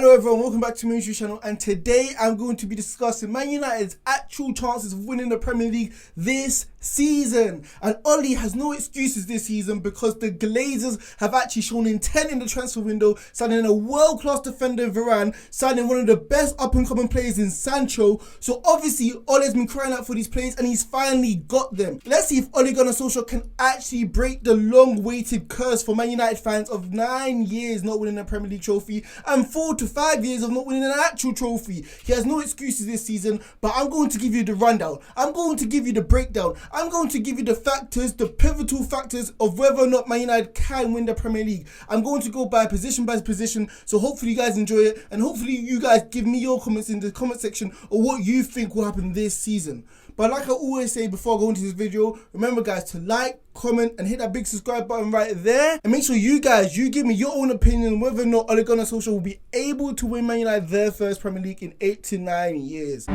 Hello everyone, welcome back to Man Utd channel, and today I'm going to be discussing Man United's actual chances of winning the Premier League this season. And Ollie has no excuses this season because the Glazers have actually shown intent in the transfer window, signing a world-class defender in Varane, signing one of the best up-and-coming players in Sancho. So obviously Ollie's been crying out for these players and he's finally got them. Let's see if Ole Gunnar Solskjaer can actually break the long-awaited curse for Man United fans of 9 years not winning a Premier League trophy and 4 to 5 years of not winning an actual trophy. He has no excuses this season, but I'm going to give you the rundown. I'm going to give you the breakdown. I'm going to give you the factors, the pivotal factors of whether or not Man United can win the Premier League. I'm going to go by position, so hopefully you guys enjoy it, and hopefully you guys give me your comments in the comment section of what you think will happen this season. But like I always say before I go into this video, remember guys to like, comment and hit that big subscribe button right there, and make sure you give me your own opinion whether or not Ole Gunnar Solskjaer will be able to win Man United their first Premier League in 8 to 9 years.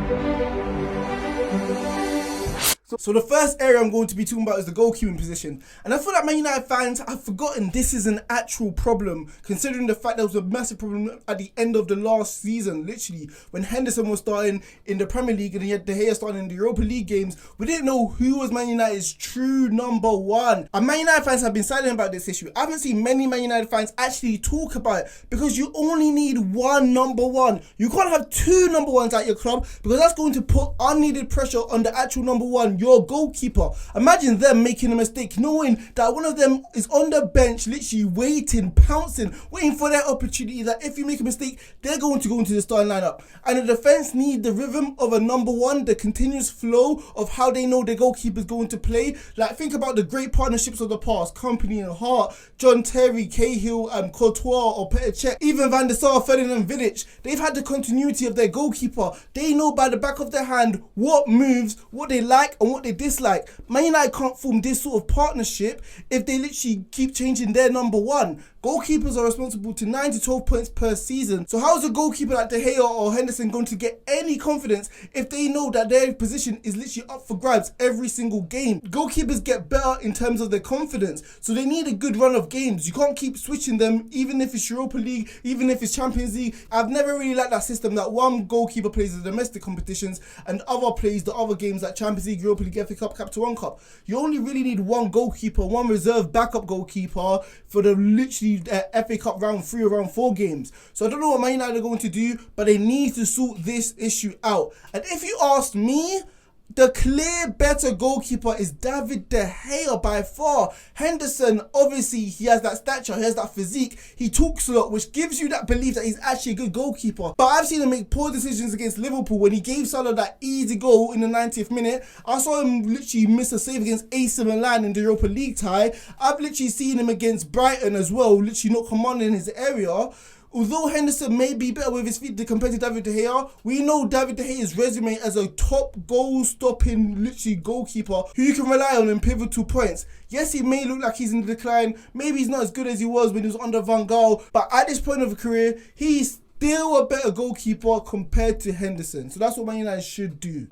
So the first area I'm going to be talking about is the goalkeeping position. And I feel like Man United fans have forgotten this is an actual problem, considering the fact there was a massive problem at the end of the last season, literally, when Henderson was starting in the Premier League and he had De Gea starting in the Europa League games. We didn't know who was Man United's true number one. And Man United fans have been silent about this issue. I haven't seen many Man United fans actually talk about it, because you only need one number one. You can't have two number ones at your club, because that's going to put unneeded pressure on the actual number one, your goalkeeper. Imagine them making a mistake, knowing that one of them is on the bench, literally waiting, pouncing, waiting for their opportunity, that if you make a mistake, they're going to go into the starting lineup. And the defense need the rhythm of a number one, the continuous flow of how they know their goalkeeper is going to play. Like, think about the great partnerships of the past, Company and Hart, John Terry, Cahill, Courtois or Petr Cech, even Van der Sar, Ferdinand Vidic. They've had the continuity of their goalkeeper. They know by the back of their hand what moves, what they like and what they dislike. Man United can't form this sort of partnership if they literally keep changing their number one. Goalkeepers are responsible to 9 to 12 points per season. So how is a goalkeeper like De Gea or Henderson going to get any confidence if they know that their position is literally up for grabs every single game? Goalkeepers get better in terms of their confidence, so they need a good run of games. You can't keep switching them, even if it's Europa League, even if it's Champions League. I've never really liked that system that one goalkeeper plays the domestic competitions and other plays the other games like Champions League, Europa League, FA Cup, Capital One Cup. You only really need one goalkeeper, one reserve backup goalkeeper for the literally FA Cup round 3 or round 4 games. So I don't know what Man United are going to do, but they need to sort this issue out. And if you ask me, the clear better goalkeeper is David De Gea by far. Henderson, obviously, he has that stature, he has that physique, he talks a lot, which gives you that belief that he's actually a good goalkeeper. But I've seen him make poor decisions against Liverpool when he gave Salah that easy goal in the 90th minute. I saw him literally miss a save against AC Milan in the Europa League tie. I've literally seen him against Brighton as well, literally not commanding his area. Although Henderson may be better with his feet compared to David De Gea, we know David De Gea's resume as a top goal-stopping, literally goalkeeper who you can rely on in pivotal points. Yes, he may look like he's in decline. Maybe he's not as good as he was when he was under Van Gaal. But at this point of his career, he's still a better goalkeeper compared to Henderson. So that's what Man United should do.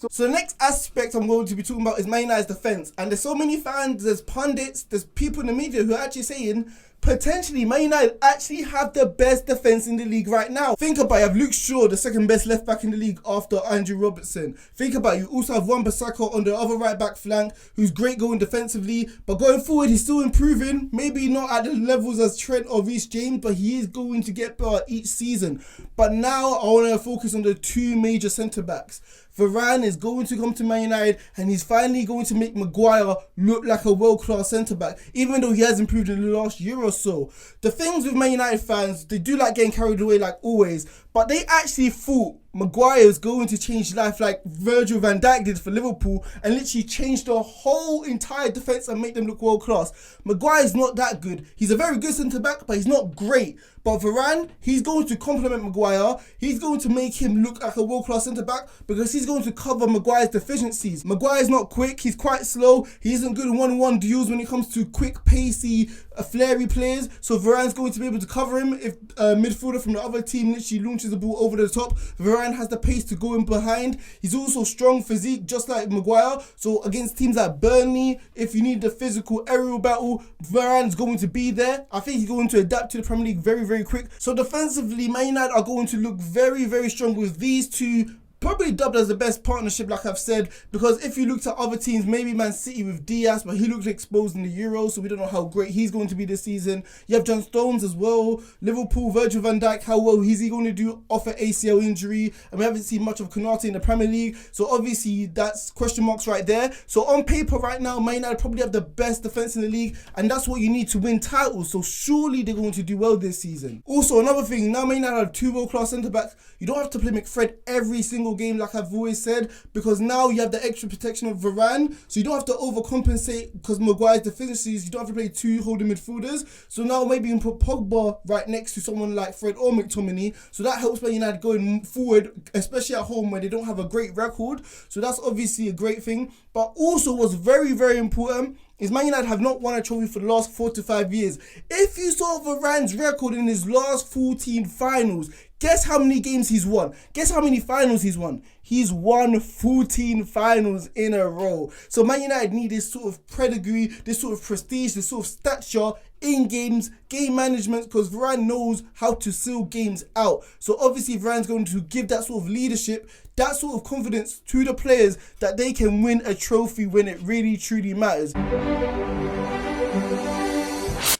So the next aspect I'm going to be talking about is Man United's defence. And there's so many fans, there's pundits, there's people in the media who are actually saying potentially Man United actually have the best defence in the league right now. Think about it, you have Luke Shaw, the second best left back in the league after Andrew Robertson. Think about it, you also have Wan-Bissaka on the other right back flank who's great going defensively, but going forward he's still improving. Maybe not at the levels as Trent or Reece James, but he is going to get better each season. But now I want to focus on the two major centre backs. Varane is going to come to Man United and he's finally going to make Maguire look like a world-class centre-back, even though he has improved in the last year or so. The things with Man United fans, they do like getting carried away like always, but they actually thought Maguire is going to change life like Virgil van Dijk did for Liverpool and literally change the whole entire defence and make them look world class. Maguire is not that good. He's a very good centre back, but he's not great. But Varane, he's going to complement Maguire. He's going to make him look like a world class centre back because he's going to cover Maguire's deficiencies. Maguire's not quick, he's quite slow. He isn't good in one-on-one duels when it comes to quick, pacey, flary players. So Varane's going to be able to cover him if a midfielder from the other team literally launches the ball over the top. Varane Varane has the pace to go in behind. He's also strong physique, just like Maguire. So against teams like Burnley, if you need the physical aerial battle, Varane's going to be there. I think he's going to adapt to the Premier League very, very quick. So defensively, Man United are going to look very, very strong with these two. Probably dubbed as the best partnership, like I've said, because if you looked at other teams, maybe Man City with Diaz, but he looked exposed in the Euros, so we don't know how great he's going to be this season. You have John Stones as well. Liverpool, Virgil van Dijk, how well is he going to do off an ACL injury? And we haven't seen much of Konate in the Premier League, so obviously that's question marks right there. So on paper right now, Man United probably have the best defence in the league, and that's what you need to win titles, so surely they're going to do well this season. Also, another thing, now Man United have 2 world-class centre-backs. You don't have to play McFred every single game, like I've always said, because now you have the extra protection of Varane, so you don't have to overcompensate because Maguire's deficiencies. You don't have to play 2 holding midfielders, so now maybe you can put Pogba right next to someone like Fred or McTominay, so that helps Man United going forward, especially at home where they don't have a great record, so that's obviously a great thing. But also what's very, very important is Man United have not won a trophy for the last 4 to 5 years. If you saw Varane's record in his last 14 finals, guess how many games he's won? Guess how many finals he's won? He's won 14 finals in a row. So Man United need this sort of pedigree, this sort of prestige, this sort of stature in games, game management, because Varane knows how to seal games out. So obviously Varane's going to give that sort of leadership, that sort of confidence to the players that they can win a trophy when it really truly matters.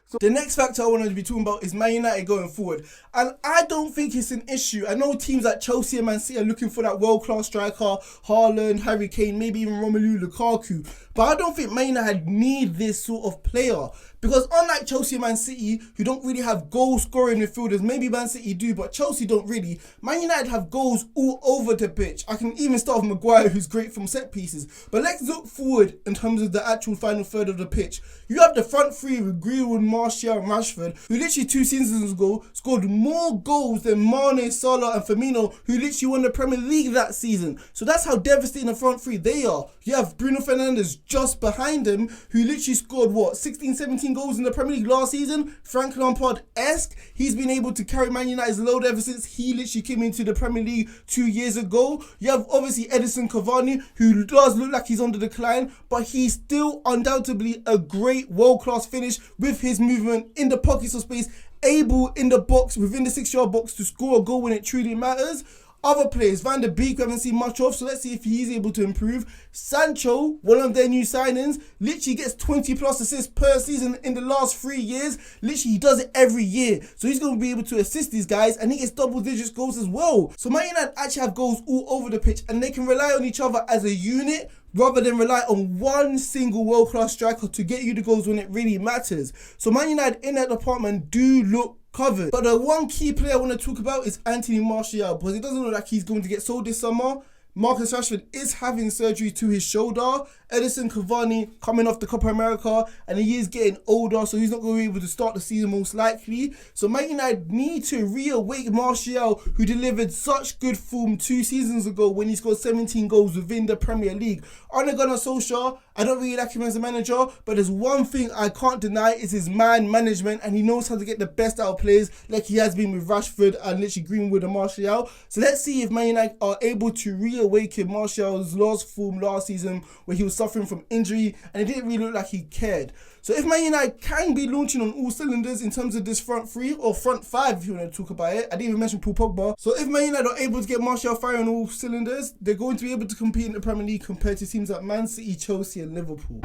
So the next factor I want to be talking about is Man United going forward. And I don't think it's an issue. I know teams like Chelsea and Man City are looking for that world-class striker, Haaland, Harry Kane, maybe even Romelu Lukaku. But I don't think Man United need this sort of player. Because unlike Chelsea and Man City, who don't really have goal-scoring midfielders, maybe Man City do, but Chelsea don't really, Man United have goals all over the pitch. I can even start with Maguire, who's great from set pieces. But let's look forward in terms of the actual final third of the pitch. You have the front three with Greenwood, Martial and Rashford, who literally 2 seasons ago scored more goals than Mane, Salah and Firmino, who literally won the Premier League that season. So that's how devastating the front three they are. You have Bruno Fernandes just behind him, who literally scored, 16, 17 goals in the Premier League last season. Frank Lampard-esque. He's been able to carry Man United's load ever since he literally came into the Premier League 2 years ago. You have obviously Edinson Cavani, who does look like he's on the decline, but he's still undoubtedly a great world-class finish with his movement in the pockets of space, able in the box, within the 6-yard box to score a goal when it truly matters. Other players, Van der Beek, we haven't seen much of, so let's see if he's able to improve. Sancho, one of their new signings, literally gets 20 plus assists per season in the last 3 years. Literally, he does it every year. So he's going to be able to assist these guys, and he gets double-digit goals as well. So Man United actually have goals all over the pitch, and they can rely on each other as a unit, rather than rely on one single world-class striker to get you the goals when it really matters. So Man United in that department do look covered. But the one key player I want to talk about is Anthony Martial, because it doesn't look like he's going to get sold this summer. Marcus Rashford is having surgery to his shoulder. Edinson Cavani coming off the Copa America, and he is getting older, so he's not going to be able to start the season most likely. So Man United need to reawake Martial, who delivered such good form 2 seasons ago when he scored 17 goals within the Premier League. Ole Gunnar Solskjaer, I don't really like him as a manager, but there's one thing I can't deny is his man management, and he knows how to get the best out of players like he has been with Rashford and literally Greenwood and Martial. So let's see if Man United are able to reawaken Martial's lost form last season where he was suffering from injury and it didn't really look like he cared. So if Man United can be launching on all cylinders in terms of this front three, or front five if you want to talk about it, I didn't even mention Paul Pogba. So if Man United are able to get Martial firing on all cylinders, they're going to be able to compete in the Premier League compared to teams like Man City, Chelsea and Liverpool.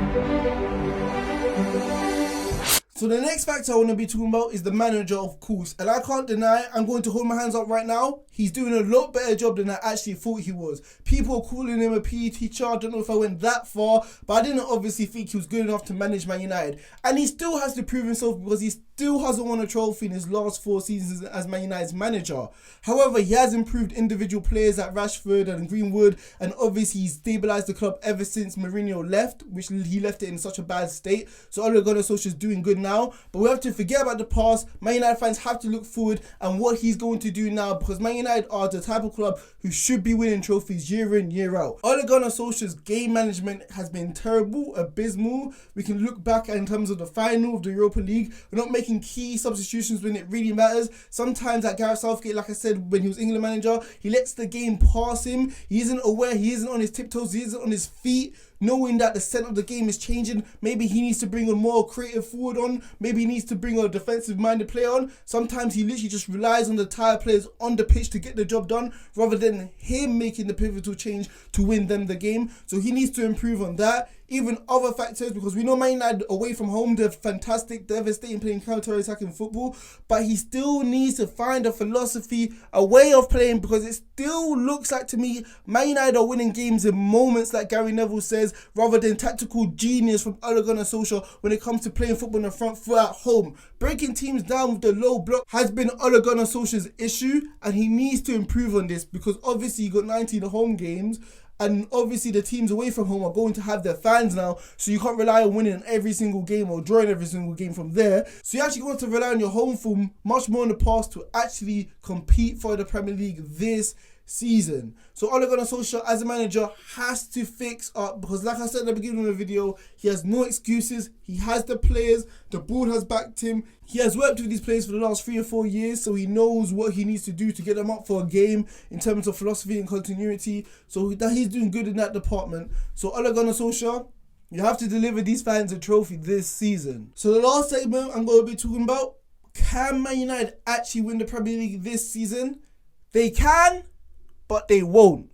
So the next factor I want to be talking about is the manager, of course. And I can't deny, I'm going to hold my hands up right now, he's doing a lot better job than I actually thought he was. People are calling him a PE teacher. I don't know if I went that far, but I didn't obviously think he was good enough to manage Man United. And he still has to prove himself because he still hasn't won a trophy in his last 4 seasons as Man United's manager. However, he has improved individual players like Rashford and Greenwood, and obviously he's stabilised the club ever since Mourinho left, which he left it in such a bad state. So Ole Gunnar Solskjaer is doing good now, but we have to forget about the past. Man United fans have to look forward and what he's going to do now, because Man United are the type of club who should be winning trophies year in, year out. Ole Gunnar Solskjaer's game management has been terrible, abysmal. We can look back in terms of the final of the Europa League. We're not making key substitutions when it really matters. Sometimes like Gareth Southgate, like I said, when he was England manager, he lets the game pass him. He isn't aware, he isn't on his tiptoes, he isn't on his feet, knowing that the scent of the game is changing. Maybe he needs to bring a more creative forward on. Maybe he needs to bring a defensive-minded player on. Sometimes he literally just relies on the tired players on the pitch to get the job done, rather than him making the pivotal change to win them the game. So he needs to improve on that. Even other factors, because we know Man United away from home, they're fantastic, devastating, playing counter-attacking football, but he still needs to find a philosophy, a way of playing, because it still looks like to me Man United are winning games in moments, like Gary Neville says, rather than tactical genius from Ole Gunnar Solskjaer when it comes to playing football in the front foot at home. Breaking teams down with the low block has been Ole Gunnar Solskjaer's issue, and he needs to improve on this, because obviously you got 19 home games, and obviously the teams away from home are going to have their fans now, so you can't rely on winning every single game or drawing every single game from there. So you actually want to rely on your home form much more in the past to actually compete for the Premier League this season. So Ole Gunnar Solskjaer as a manager has to fix up, because like I said at the beginning of the video, he has no excuses. He has the players, the board has backed him. He has worked with these players for the last 3 or 4 years, so he knows what he needs to do to get them up for a game in terms of philosophy and continuity. So that he's doing good in that department. So Ole Gunnar Solskjaer, you have to deliver these fans a trophy this season. So the last segment I'm going to be talking about, can Man United actually win the Premier League this season? They can, but they won't.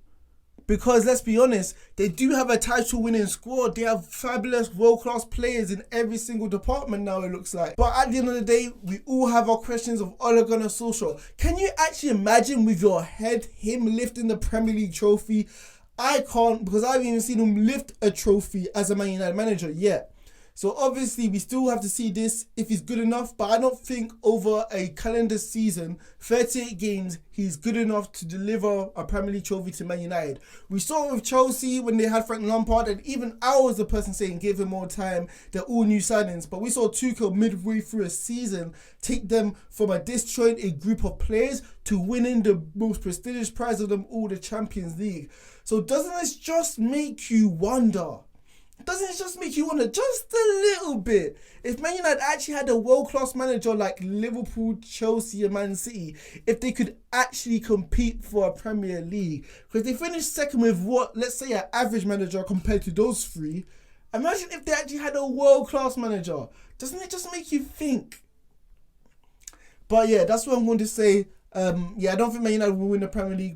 Because let's be honest, they do have a title winning squad. They have fabulous world-class players in every single department now, it looks like. But at the end of the day, we all have our questions of Ole Gunnar Solskjaer. Can you actually imagine with your head him lifting the Premier League trophy? I can't, because I haven't even seen him lift a trophy as a Man United manager yet. So obviously we still have to see this if he's good enough, but I don't think over a calendar season, 38 games, he's good enough to deliver a Premier League trophy to Man United. We saw it with Chelsea when they had Frank Lampard, and even I was the person saying give him more time, they're all new signings. But we saw Tuchel midway through a season take them from a disjointed group of players to winning the most prestigious prize of them all, the Champions League. So doesn't this just make you wonder? Doesn't it just make you wonder just a little bit? If Man United actually had a world-class manager like Liverpool, Chelsea and Man City, if they could actually compete for a Premier League. Because they finished second with what, let's say, an average manager compared to those three. Imagine if they actually had a world-class manager. Doesn't it just make you think? But yeah, that's what I'm going to say. I don't think Man United will win the Premier League.